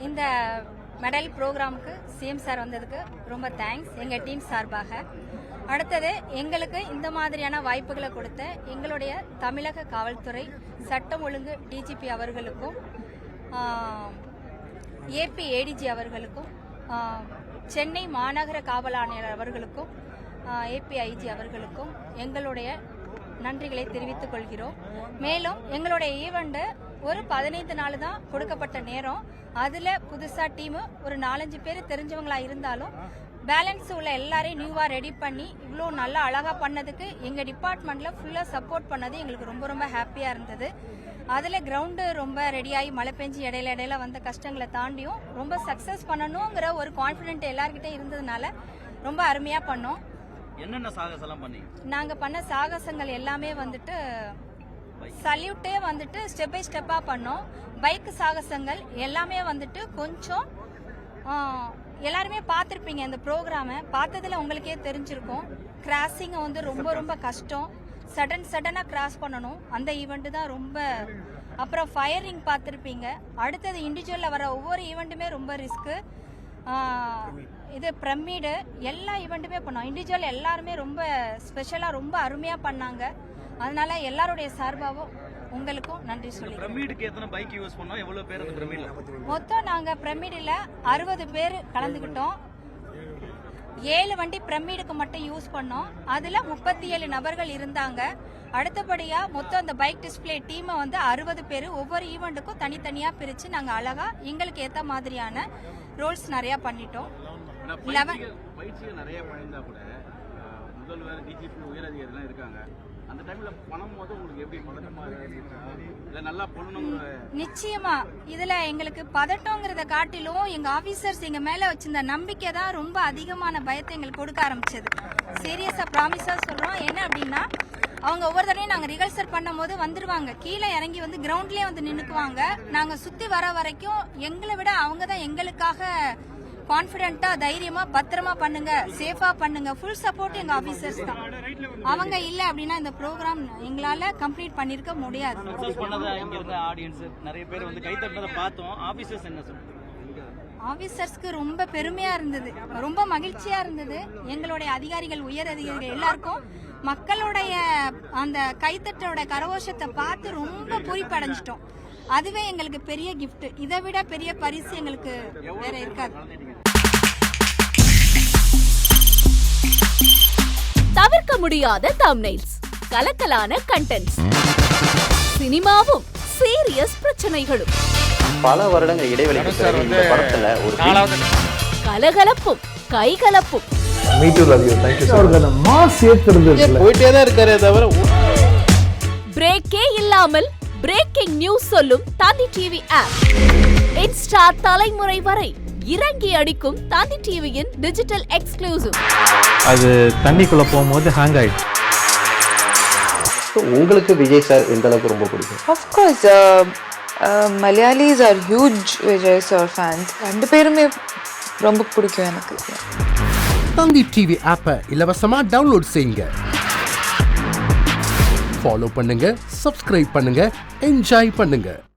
இந்த மெடல் ப்ரோக்ராமுக்கு CM sir வந்ததுக்கு ரொம்ப தேங்க்ஸ் எங்கள் டீம் சார்பாக. அடுத்தது எங்களுக்கு இந்த மாதிரியான வாய்ப்புகளை கொடுத்த எங்களுடைய தமிழக காவல்துறை சட்டம் ஒழுங்கு டிஜிபி அவர்களுக்கும் ஏபி ஏடிஜி அவர்களுக்கும் சென்னை மாநகர காவல் ஆணையர் அவர்களுக்கும் ஏபிஐஜி அவர்களுக்கும் எங்களுடைய நன்றிகளை தெரிவித்துக் கொள்கிறோம். மேலும் எங்களுடைய ஈவெண்ட் ஒரு 15 நாள் தான் கொடுக்கப்பட்ட நேரம். அதில் புதுசாக டீமு ஒரு 4-5 பேர் தெரிஞ்சவங்களா இருந்தாலும் பேலன்ஸ் உள்ள எல்லாரையும் நியூவாக ரெடி பண்ணி இவ்வளோ நல்லா அழகாக பண்ணதுக்கு எங்கள் டிபார்ட்மெண்ட்டில் ஃபுல்லாக சப்போர்ட் பண்ணது எங்களுக்கு ரொம்ப ரொம்ப ஹாப்பியாக இருந்தது. அதில் கிரவுண்டு ரொம்ப ரெடியாகி மழை பெஞ்சு இடையில வந்த கஷ்டங்களை தாண்டியும் ரொம்ப சக்ஸஸ் பண்ணணுங்கிற ஒரு கான்ஃபிடென்ட் எல்லார்கிட்ட இருந்ததுனால ரொம்ப அருமையாக பண்ணோம். என்னென்ன சாகசம்லாம் பண்ணீங்க? நாங்கள் பண்ண சாகசங்கள் எல்லாமே வந்துட்டு சல்யூட்டே வந்துட்டு ஸ்டெப் பை ஸ்டெப்பாக பண்ணோம். பைக் சாகசங்கள் எல்லாமே வந்துட்டு கொஞ்சம் எல்லாருமே பார்த்துருப்பீங்க. இந்த ப்ரோக்ராமை பார்த்ததில் உங்களுக்கே தெரிஞ்சிருக்கும். கிராஸிங்கை வந்து ரொம்ப ரொம்ப கஷ்டம். சடனாக கிராஸ் பண்ணணும். அந்த ஈவெண்ட்டு தான் ரொம்ப. அப்புறம் ஃபயரிங் பார்த்துருப்பீங்க. அடுத்தது இண்டிவிஜுவலில் வர ஒவ்வொரு ஈவெண்ட்டுமே ரொம்ப ரிஸ்க்கு. இது பிரமிடு எல்லா ஈவெண்ட்டுமே பண்ணோம். இண்டிவிஜுவல் எல்லாருமே ரொம்ப ஸ்பெஷலாக ரொம்ப அருமையாக பண்ணாங்க. அதனால எல்லாருடைய சார்பாகவும் உங்களுக்கும் நன்றி சொல்லி. பிரமிடுக்கு எத்தனை பைக் யூஸ் பண்ணோம்? எவ்வளவு பேர் அந்த பிரமிட்ல? மொத்தம் நாங்க பிரமிடில் 60 பேர் கலந்துக்கிட்டோம். 7 வண்டி பிரமிடுக்கு மட்டும் யூஸ் பண்ணோம். அதுல 37 நபர்கள் இருந்தாங்க. அடுத்தபடியா மொத்தம் அந்த பைக் டிஸ்பிளே டீமை வந்து 60 பேர் ஒவ்வொரு ஈவெண்ட்டுக்கும் தனித்தனியா பிரிச்சு நாங்க அழகா எங்களுக்கு ஏத்த மாதிரியான ரோல்ஸ் நிறைய பண்ணிட்டோம். பயிற்சிகள் நிறைய பண்ணியிருந்தா கூட முதல்வர் டிஜிபி உயர் அதிகாரிலாம் இருக்காங்க. அந்த டைம்ல பண்ணும்போது உங்களுக்கு எப்படி பதட்டமா இல்ல நல்லா பண்ணணுங்கிற? நிச்சயமா இதுல எங்களுக்கு பதட்டங்கிறத காட்டிலும் எங்க ஆபீசர்ஸ் எங்க மேல வச்சிருந்த நம்பிக்கை தான் ரொம்ப அதிகமான பயத்தை எங்களுக்கு கொடுக்க ஆரம்பிச்சது. சீரியஸா ப்ராமிஸா சொல்றோம். என்ன அப்படின்னா அவங்க ஒவ்வொரு தடவையும் நாங்க ரிஹர்சல் பண்ணும் போது வந்துருவாங்க. கீழே இறங்கி வந்து கிரவுண்ட்லயே வந்து நின்னுக்குவாங்க. நாங்க சுத்தி வர வரைக்கும் எங்களை விட அவங்க தான் எங்களுக்காக கான்பிடென்ட்டா தைரியமா பத்திரமா பண்ணுங்க, சேஃபா பண்ணுங்க, ஃபுல் சப்போர்ட் எங்க ஆபீசர்ஸ் தான். அவங்க இல்ல அப்படின்னா இந்த ப்ரோக்ராம் எங்களால கம்ப்ளீட் பண்ணிருக்க முடியாது. நிறைய பேர் வந்து கை தட்டதை பார்த்தோம். ஆபீசர்ஸ் என்ன சொல்றாங்க? ஆபீசர்ஸ்க்கு ரொம்ப பெருமையா இருந்தது, ரொம்ப மகிழ்ச்சியா இருந்தது. எங்களுடைய அதிகாரிகள் உயர் அதிகாரிகள் எல்லாருக்கும் மக்களுடைய அந்த கைத்தட்டோட கரகோஷத்தை பார்த்து ரொம்ப பூரிப்படைஞ்சிட்டோம். அதுவே எங்களுக்கு பெரிய கிஃப்ட். இதை விட பெரிய பரிசு எங்களுக்கு வேற இருக்காது. தவிர்க்க முடியாத தம்ப்நெயில்ஸ், கலக்கலான கண்டென்ட்ஸ், சினிமாவும் சீரியஸ் பிரச்சனைகளும், பல வருடங்கள் இடைவெளிக்கு பிறகு இந்த படத்துல ஒரு கலகலப்பும் கைகலப்பும். போயிட்டே தான் இருக்காரே தவிர பிரேக்கே இல்லாமல் பிரேக்கிங் நியூஸ் சொல்லும் தந்தி டிவி ஆப். இன்ஸ்டா தலைமுறை வரை இறங்கி அடிக்கும் தந்தி டிவியின் டிஜிட்டல் எக்ஸ்க்ளூசிவ். அது தண்ணிக்குள்ள போகும்போது ஹேங் ஆயிடுச்சு. உங்களுக்கு விஜய் சார் எந்த அளவுக்கு ரொம்ப பிடிக்கும்? Of course, Malayalis are huge Vijay sir fans. ரெண்டு பேருமே ரொம்ப பிடிக்கும் எனக்கு. தந்தி டிவி ஆப்பை இலவசமா டவுன்லோட் செய்யுங்க. ஃபாலோ பண்ணுங்க, சப்ஸ்கிரைப் பண்ணுங்க, என்ஜாய் பண்ணுங்க.